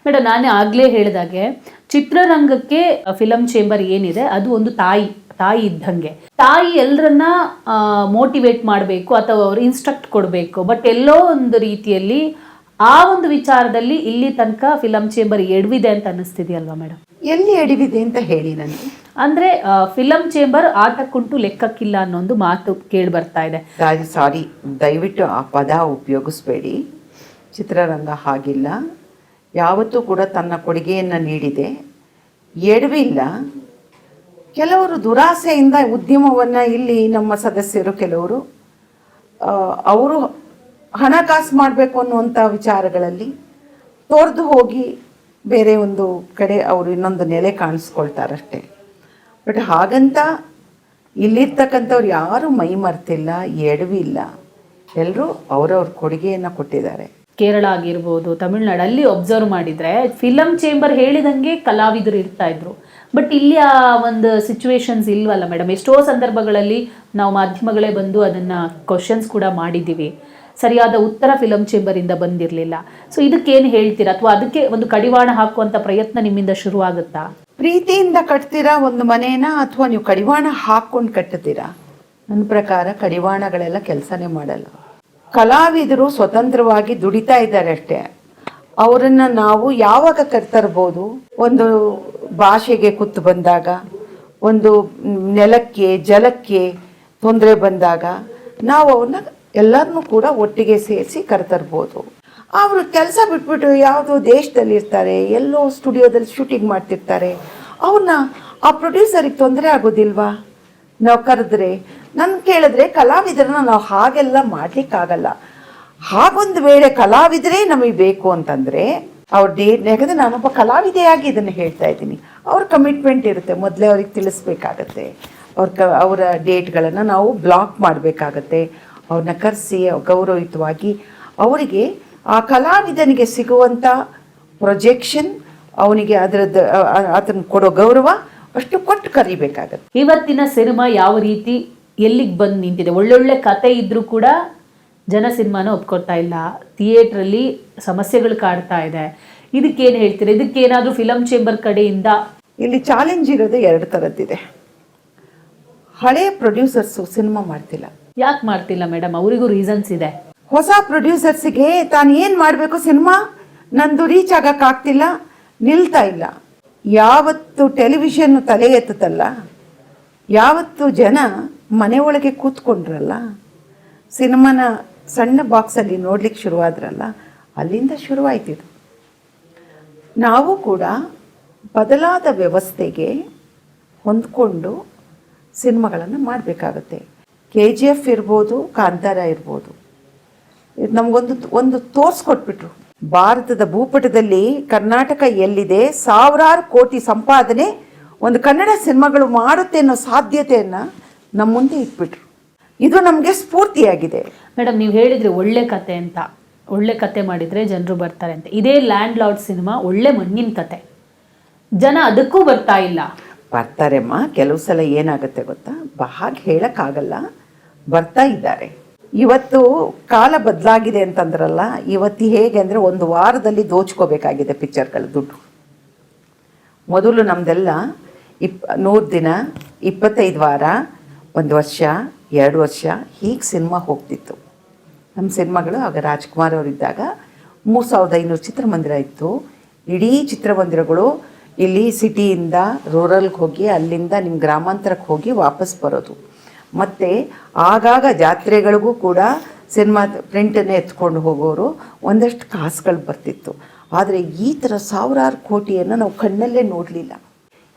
Madam ನಾನು ಆಗಲೇ ಹೇಳಿದಾಗೆ ಚಿತ್ರರಂಗಕ್ಕೆ ಫಿಲಂ ಚೇಂಬರ್ ಏನಿದೆ ಅದು ಒಂದು ತಾಯಿ ಇದ್ದಂಗೆ. ತಾಯಿ ಎಲ್ಲರನ್ನ ಮೋಟಿವೇಟ್ ಮಾಡಬೇಕು ಅಥವಾ ಅವ್ರು ಇನ್ಸ್ಟ್ರಕ್ಟ್ ಕೊಡಬೇಕು. ಬಟ್ ಎಲ್ಲೋ ಒಂದು ರೀತಿಯಲ್ಲಿ ಆ ಒಂದು ವಿಚಾರದಲ್ಲಿ ಇಲ್ಲಿ ತನಕ ಫಿಲಂ ಚೇಂಬರ್ ಎಡವಿದೆ ಅಂತ ಅನ್ನಿಸ್ತಿದೆಯಲ್ವಾ ಮೇಡಮ್? ಎಲ್ಲಿ ಎಡವಿದೆ ಅಂತ ಹೇಳಿ ನನಗೆ. ಅಂದರೆ ಫಿಲಂ ಚೇಂಬರ್ ಆಟಕ್ಕುಂಟು ಲೆಕ್ಕಕ್ಕಿಲ್ಲ ಅನ್ನೋ ಒಂದು ಮಾತು ಕೇಳಿ ಬರ್ತಾ ಇದೆ. ಸಾರಿ, ದಯವಿಟ್ಟು ಆ ಪದ ಉಪಯೋಗಿಸ್ಬೇಡಿ. ಚಿತ್ರರಂಗ ಹಾಗಿಲ್ಲ, ಯಾವತ್ತೂ ಕೂಡ ತನ್ನ ಕೊಡುಗೆಯನ್ನು ನೀಡಿದೆ, ಎಡವಿಲ್ಲ. ಕೆಲವರು ದುರಾಸೆಯಿಂದ ಉದ್ಯಮವನ್ನು ಇಲ್ಲಿ ನಮ್ಮ ಸದಸ್ಯರು ಕೆಲವರು ಅವರು ಹಣಕಾಸು ಮಾಡಬೇಕು ಅನ್ನುವಂಥ ವಿಚಾರಗಳಲ್ಲಿ ತೋರ್ದು ಹೋಗಿ ಬೇರೆ ಒಂದು ಕಡೆ ಅವರು ಇನ್ನೊಂದು ನೆಲೆ ಕಾಣಿಸ್ಕೊಳ್ತಾರಷ್ಟೆ. ಬಟ್ ಹಾಗಂತ ಇಲ್ಲಿರ್ತಕ್ಕಂಥವ್ರು ಯಾರೂ ಮೈ ಮರ್ತಿಲ್ಲ, ಎಡವಿಲ್ಲ. ಎಲ್ಲರೂ ಅವರವ್ರ ಕೊಡುಗೆಯನ್ನು ಕೊಟ್ಟಿದ್ದಾರೆ. ಕೇರಳ ಆಗಿರ್ಬೋದು, ತಮಿಳ್ನಾಡು, ಅಲ್ಲಿ ಒಬ್ಸರ್ವ್ ಮಾಡಿದರೆ ಫಿಲಂ ಚೇಂಬರ್ ಹೇಳಿದಂಗೆ ಕಲಾವಿದರು ಇರ್ತಾ ಇದ್ರು. ಬಟ್ ಇಲ್ಲಿ ಆ ಒಂದು ಸಿಚುವೇಶನ್ಸ್ ಇಲ್ವಲ್ಲ ಮೇಡಮ್. ಎಷ್ಟೋ ಸಂದರ್ಭಗಳಲ್ಲಿ ನಾವು ಮಾಧ್ಯಮಗಳೇ ಬಂದು ಅದನ್ನು ಕ್ವಶನ್ಸ್ ಕೂಡ ಮಾಡಿದ್ದೀವಿ, ಸರಿಯಾದ ಉತ್ತರ ಫಿಲಂ ಚೇಂಬರಿಂದ ಬಂದಿರಲಿಲ್ಲ. ಸೊ ಇದಕ್ಕೇನು ಹೇಳ್ತೀರಾ? ಅಥವಾ ಅದಕ್ಕೆ ಒಂದು ಕಡಿವಾಣ ಹಾಕುವಂಥ ಪ್ರಯತ್ನ ನಿಮ್ಮಿಂದ ಶುರು ಆಗುತ್ತಾ? ಪ್ರೀತಿಯಿಂದ ಕಟ್ತೀರಾ ಒಂದು ಮನೇನ, ಅಥವಾ ನೀವು ಕಡಿವಾಣ ಹಾಕ್ಕೊಂಡು ಕಟ್ಟುತ್ತೀರಾ? ನನ್ನ ಪ್ರಕಾರ ಕಡಿವಾಣಗಳೆಲ್ಲ ಕೆಲಸನೇ ಮಾಡಲ್ಲ. ಕಲಾವಿದರು ಸ್ವತಂತ್ರವಾಗಿ ದುಡಿತಾ ಇದ್ದಾರೆ ಅಷ್ಟೇ. ಅವರನ್ನು ನಾವು ಯಾವಾಗ ಕರ್ತರ್ಬೋದು? ಒಂದು ಭಾಷೆಗೆ ಕುತ್ತು ಬಂದಾಗ, ಒಂದು ನೆಲಕ್ಕೆ ಜಲಕ್ಕೆ ತೊಂದರೆ ಬಂದಾಗ ನಾವು ಅವ್ರನ್ನ ಎಲ್ಲರನ್ನೂ ಕೂಡ ಒಟ್ಟಿಗೆ ಸೇರಿಸಿ ಕರ್ತರ್ಬೋದು. ಅವರು ಕೆಲಸ ಬಿಟ್ಬಿಟ್ಟು ಯಾವುದೋ ದೇಶದಲ್ಲಿ ಇರ್ತಾರೆ, ಎಲ್ಲೋ ಸ್ಟುಡಿಯೋದಲ್ಲಿ ಶೂಟಿಂಗ್ ಮಾಡ್ತಿರ್ತಾರೆ. ಅವ್ರನ್ನ ಆ ಪ್ರೊಡ್ಯೂಸರಿಗೆ ತೊಂದರೆ ಆಗೋದಿಲ್ವಾ ನಾವು ಕರೆದ್ರೆ? ನನ್ನ ಕೇಳಿದ್ರೆ ಕಲಾವಿದರನ್ನ ನಾವು ಹಾಗೆಲ್ಲ ಮಾಡ್ಲಿಕ್ಕಾಗಲ್ಲ. ಹಾಗೊಂದು ವೇಳೆ ಕಲಾವಿದರೇ ನಮಗೆ ಬೇಕು ಅಂತಂದರೆ ಅವ್ರ ಯಾಕಂದರೆ ನಾನೊಬ್ಬ ಕಲಾವಿದೆಯಾಗಿ ಇದನ್ನು ಹೇಳ್ತಾ ಇದ್ದೀನಿ. ಅವ್ರ ಕಮಿಟ್ಮೆಂಟ್ ಇರುತ್ತೆ, ಮೊದಲೇ ಅವ್ರಿಗೆ ತಿಳಿಸ್ಬೇಕಾಗತ್ತೆ. ಅವರ ಡೇಟ್ಗಳನ್ನು ನಾವು ಬ್ಲಾಕ್ ಮಾಡಬೇಕಾಗತ್ತೆ. ಅವ್ರನ್ನ ಕರೆಸಿ ಗೌರವಯುತವಾಗಿ ಅವರಿಗೆ ಆ ಕಲಾವಿದನಿಗೆ ಸಿಗುವಂಥ ಪ್ರೊಜೆಕ್ಷನ್, ಅವನಿಗೆ ಅದನ್ನು ಕೊಡೋ ಗೌರವ ಅಷ್ಟು ಕೊಟ್ಟು ಕರಿಬೇಕಾಗತ್ತೆ. ಇವತ್ತಿನ ಸಿನಿಮಾ ಯಾವ ರೀತಿ ಎಲ್ಲಿಗೆ ಬಂದು ನಿಂತಿದೆ? ಒಳ್ಳೊಳ್ಳೆ ಕತೆ ಇದ್ರೂ ಕೂಡ ಜನ ಸಿನಿಮಾನ ಒಪ್ಕೊಳ್ತಾ ಇಲ್ಲ, ಥಿಯೇಟ್ರಲ್ಲಿ ಸಮಸ್ಯೆಗಳು ಕಾಡ್ತಾ ಇದೆ. ಇದಕ್ಕೇನು ಹೇಳ್ತೀರಾ? ಇದಕ್ಕೇನಾದರೂ ಫಿಲಂ ಚೇಂಬರ್ ಕಡೆಯಿಂದ ಇಲ್ಲಿ ಚಾಲೆಂಜ್ ಇರೋದು ಎರಡು ಥರದ್ದಿದೆ. ಹಳೆ ಪ್ರೊಡ್ಯೂಸರ್ಸು ಸಿನಿಮಾ ಮಾಡ್ತಿಲ್ಲ. ಯಾಕೆ ಮಾಡ್ತಿಲ್ಲ ಮೇಡಮ್? ಅವರಿಗೂ ರೀಸನ್ಸ್ ಇದೆ. ಹೊಸ ಪ್ರೊಡ್ಯೂಸರ್ಸಿಗೆ ತಾನು ಏನು ಮಾಡಬೇಕು, ಸಿನಿಮಾ ನಂದು ರೀಚ್ ಆಗೋಕ್ಕಾಗ್ತಿಲ್ಲ, ನಿಲ್ತಾ ಇಲ್ಲ. ಯಾವತ್ತು ಟೆಲಿವಿಷನ್ ತಲೆ ಎತ್ತುತ್ತಲ್ಲ, ಯಾವತ್ತು ಜನ ಮನೆ ಒಳಗೆ ಕೂತ್ಕೊಂಡ್ರಲ್ಲ, ಸಿನಿಮಾನ ಸಣ್ಣ ಬಾಕ್ಸಲ್ಲಿ ನೋಡ್ಲಿಕ್ಕೆ ಶುರುವಾದ್ರಲ್ಲ, ಅಲ್ಲಿಂದ ಶುರುವಾಯ್ತಿದು. ನಾವು ಕೂಡ ಬದಲಾದ ವ್ಯವಸ್ಥೆಗೆ ಹೊಂದ್ಕೊಂಡು ಸಿನಿಮಾಗಳನ್ನು ಮಾಡಬೇಕಾಗತ್ತೆ. KGF ಇರ್ಬೋದು, ಕಾಂತಾರ ಇರ್ಬೋದು, ನಮಗೊಂದು ತೋರಿಸ್ಕೊಟ್ಬಿಟ್ರು. ಭಾರತದ ಭೂಪಟದಲ್ಲಿ ಕರ್ನಾಟಕ ಎಲ್ಲಿದೆ, ಸಾವಿರಾರು ಕೋಟಿ ಸಂಪಾದನೆ ಒಂದು ಕನ್ನಡ ಸಿನಿಮಾಗಳು ಮಾಡುತ್ತೆ ಅನ್ನೋ ಸಾಧ್ಯತೆಯನ್ನು ನಮ್ಮ ಮುಂದೆ ಇಟ್ಬಿಟ್ರು. ಇದು ನಮಗೆ ಸ್ಫೂರ್ತಿಯಾಗಿದೆ. ಮೇಡಮ್, ನೀವು ಹೇಳಿದ್ರಿ ಒಳ್ಳೆ ಕತೆ ಅಂತ. ಒಳ್ಳೆ ಕತೆ ಮಾಡಿದರೆ ಜನರು ಬರ್ತಾರೆ ಅಂತ. ಇದೇ ಲ್ಯಾಂಡ್ ಲಾರ್ಡ್ ಸಿನಿಮಾ ಒಳ್ಳೆ ಮಣ್ಣಿನ ಕತೆ, ಜನ ಅದಕ್ಕೂ ಬರ್ತಾ ಇಲ್ಲ. ಬರ್ತಾರೆಮ್ಮ, ಕೆಲವು ಸಲ ಏನಾಗುತ್ತೆ ಗೊತ್ತಾ, ಹಾಗೆ ಹೇಳೋಕ್ಕಾಗಲ್ಲ, ಬರ್ತಾ ಇದ್ದಾರೆ. ಇವತ್ತು ಕಾಲ ಬದಲಾಗಿದೆ ಅಂತಂದ್ರಲ್ಲ, ಇವತ್ತು ಹೇಗೆ ಅಂದರೆ ಒಂದು ವಾರದಲ್ಲಿ ದೋಚ್ಕೋಬೇಕಾಗಿದೆ ಪಿಕ್ಚರ್ಗಳ ದುಡ್ಡು. ಮೊದಲು ನಮ್ಮದೆಲ್ಲ 100 ದಿನ, 25 ವಾರ, 1 ವರ್ಷ, 2 ವರ್ಷ ಹೀಗೆ ಸಿನಿಮಾ ಹೋಗ್ತಿತ್ತು. ನಮ್ಮ ಸಿನಿಮಾಗಳು ಆಗ ರಾಜ್ಕುಮಾರ್ ಅವರಿದ್ದಾಗ 3500 ಚಿತ್ರಮಂದಿರ ಇತ್ತು. ಇಡೀ ಚಿತ್ರಮಂದಿರಗಳು ಇಲ್ಲಿ ಸಿಟಿಯಿಂದ ರೂರಲ್ಗೆ ಹೋಗಿ, ಅಲ್ಲಿಂದ ನಿಮ್ಮ ಗ್ರಾಮಾಂತರಕ್ಕೆ ಹೋಗಿ ವಾಪಸ್ ಬರೋದು. ಮತ್ತು ಆಗಾಗ ಜಾತ್ರೆಗಳಿಗೂ ಕೂಡ ಸಿನಿಮಾ ಪ್ರಿಂಟನ್ನೇ ಎತ್ಕೊಂಡು ಹೋಗೋರು, ಒಂದಷ್ಟು ಕಾಸುಗಳು ಬರ್ತಿತ್ತು. ಆದರೆ ಈ ಥರ ಸಾವಿರಾರು ಕೋಟಿಯನ್ನು ನಾವು ಕಣ್ಣಲ್ಲೇ ನೋಡಲಿಲ್ಲ.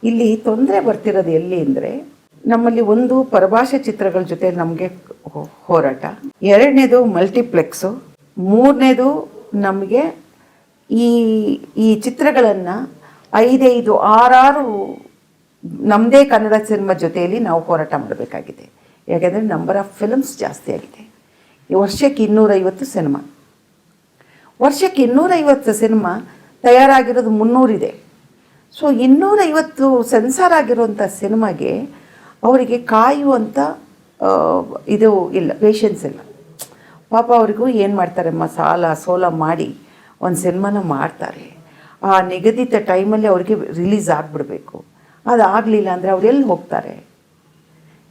ಇಲ್ಲಿ ತೊಂದರೆ ಬರ್ತಿರೋದು ಎಲ್ಲಿ ಅಂದರೆ, ನಮ್ಮಲ್ಲಿ ಒಂದು ಪರಭಾಷೆ ಚಿತ್ರಗಳ ಜೊತೆ ನಮಗೆ ಹೋರಾಟ, ಎರಡನೇದು ಮಲ್ಟಿಪ್ಲೆಕ್ಸು, ಮೂರನೇದು ನಮಗೆ ಈ ಚಿತ್ರಗಳನ್ನು 5-6 ನಮ್ಮದೇ ಕನ್ನಡ ಸಿನಿಮಾ ಜೊತೆಯಲ್ಲಿ ನಾವು ಹೋರಾಟ ಮಾಡಬೇಕಾಗಿದೆ. ಯಾಕೆಂದರೆ ನಂಬರ್ ಆಫ್ ಫಿಲ್ಮ್ಸ್ ಜಾಸ್ತಿ ಆಗಿದೆ. ಈ ವರ್ಷಕ್ಕೆ 250 ಸಿನಿಮಾ, ವರ್ಷಕ್ಕೆ 250 ಸಿನಿಮಾ ತಯಾರಾಗಿರೋದು 300 ಇದೆ. ಸೊ 250 ಸೆನ್ಸಾರ್ ಆಗಿರುವಂಥ ಸಿನಿಮಾಗೆ ಅವರಿಗೆ ಕಾಯುವಂಥ ಇದು ಇಲ್ಲ, ಪೇಷನ್ಸ್ ಇಲ್ಲ. ಪಾಪ ಅವರಿಗೂ ಏನು ಮಾಡ್ತಾರಮ್ಮ, ಸಾಲ ಸೋಲ ಮಾಡಿ ಒಂದು ಸಿನಿಮಾನ ಮಾಡ್ತಾರೆ. ಆ ನಿಗದಿತ ಟೈಮಲ್ಲಿ ಅವ್ರಿಗೆ ರಿಲೀಸ್ ಆಗಿಬಿಡ್ಬೇಕು. ಅದಾಗಲಿಲ್ಲ ಅಂದರೆ ಅವ್ರು ಎಲ್ಲಿ ಹೋಗ್ತಾರೆ?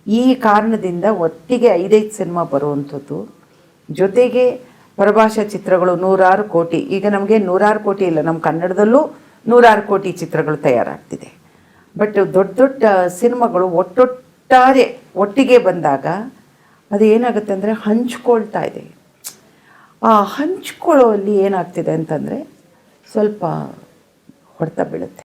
ಈ ಕಾರಣದಿಂದ ಒಟ್ಟಿಗೆ 5-5 ಸಿನಿಮಾ ಬರುವಂಥದ್ದು, ಜೊತೆಗೆ ಪರಭಾಷಾ ಚಿತ್ರಗಳು 100 ಕೋಟಿ, ಈಗ ನಮಗೆ 100 ಕೋಟಿ ಇಲ್ಲ, ನಮ್ಮ ಕನ್ನಡದಲ್ಲೂ 100 ಕೋಟಿ ಚಿತ್ರಗಳು ತಯಾರಾಗ್ತಿದೆ. ಬಟ್ ದೊಡ್ಡ ದೊಡ್ಡ ಸಿನಿಮಾಗಳು ಒಟ್ಟಿಗೆ ಬಂದಾಗ ಅದು ಏನಾಗುತ್ತೆ ಅಂದರೆ ಹಂಚ್ಕೊಳ್ತಾ ಇದೆ. ಆ ಹಂಚ್ಕೊಳ್ಳೋಲ್ಲಿ ಏನಾಗ್ತಿದೆ ಅಂತಂದರೆ ಸ್ವಲ್ಪ ಹೊಡೆತ ಬೀಳುತ್ತೆ.